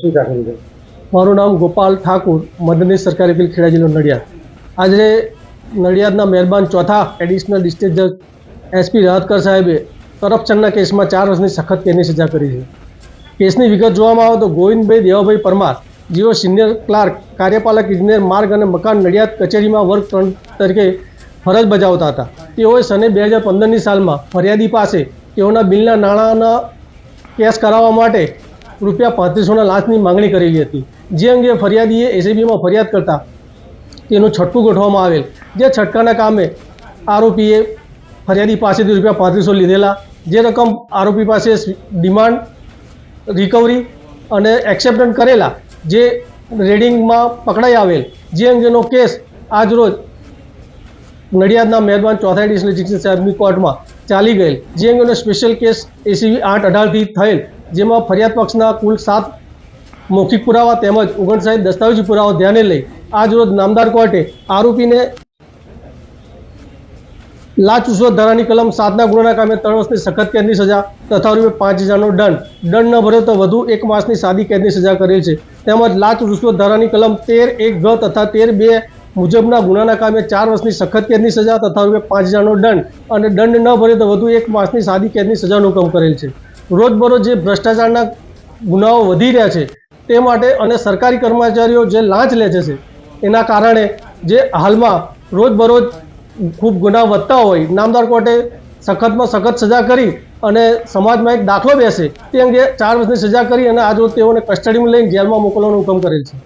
શું દાખલ છે? મારું નામ ગોપાલ ઠાકુર, મદદનીશ સરકારી વકીલ, ખેડા જિલ્લો નડિયાદ. આજે નડિયાદના મહેરબાન ચોથા એડિશનલ ડિસ્ટ્રિક્ટ જજ એસપી રાહતકર સાહેબે કરપ્શનના કેસમાં 4 વર્ષની સખત કેદની સજા કરી છે. કેસની વિગત જોવામાં આવે તો ગોવિંદભાઈ દેવાભાઈ પરમાર, જેઓ સિનિયર ક્લાર્ક કાર્યપાલક ઇજનેર માર્ગ અને મકાન નડિયાદ કચેરીમાં વર્ગ 3 તરીકે ફરજ બજાવતા હતા. તેઓએ સને 2015ની સાલમાં ફરિયાદી પાસે તેઓના બિલના નાણાંના કેશ કરાવવા માટે ₹3500ના લાંચની માંગણી કરેલી હતી. જે અંગે ફરિયાદીએ એસીબીમાં ફરિયાદ કરતા તેનું છટકું ગોઠવવામાં આવેલ. જે છટકાના કામે આરોપીએ ફરિયાદી પાસેથી ₹3500 લીધેલા. જે રકમ આરોપી પાસે ડિમાન્ડ, રિકવરી અને એક્સેપ્ટન્ટ કરેલા જે રેડિંગમાં પકડાઈ આવેલ. જે અંગેનો કેસ આજરોજ નડિયાદના મહેરબાન ચોથા એડિશનલ જજ સાહેબની કોર્ટમાં ચાલી ગયેલ. જે અંગેનો સ્પેશિયલ કેસ એસીબી 8/18થી થયેલ, જેમાં ફરિયાદ પક્ષના કુલ 7 મૌખિક પુરાવા તેમજ 59 દસ્તાવેજી પુરાવા ધ્યાને લઈ આજરોજ નામદાર કોર્ટે આરોપીને લાંચ રૂશ્વત ધારાની કલમ 7ના ગુનાના કામે 3 વર્ષની સખત કેદની સજા તથા ₹5000નો દંડ ન ભરે તો વધુ 1 માસની સાદી કેદની સજા કરેલ છે. તેમજ લાંચ રૂશ્વત ધારાની કલમ 13(1) ગ તથા 13(2) મુજબના ગુનાના કામે 4 વર્ષની સખત કેદની સજા તથા ₹5000નો દંડ અને દંડ ન ભરે તો વધુ 1 માસની સાદી કેદની સજાનો હુકમ કરેલ છે. રોજબરોજ જે ભ્રષ્ટાચારના ગુનાઓ વધી રહ્યા છે તે માટે અને સરકારી કર્મચારીઓ જે લાંચ લે છે એના કારણે જે હાલમાં રોજબરોજ ખૂબ ગુના વધતા હોય, નામદાર કોર્ટે સખતમાં સખત સજા કરી અને સમાજમાં એક દાખલો બેસે તે અંગે 4 વર્ષની સજા કરી અને આજરોજ તેઓને કસ્ટડીમાં લઈને જેલમાં મોકલવાનો હુકમ કરેલ છે.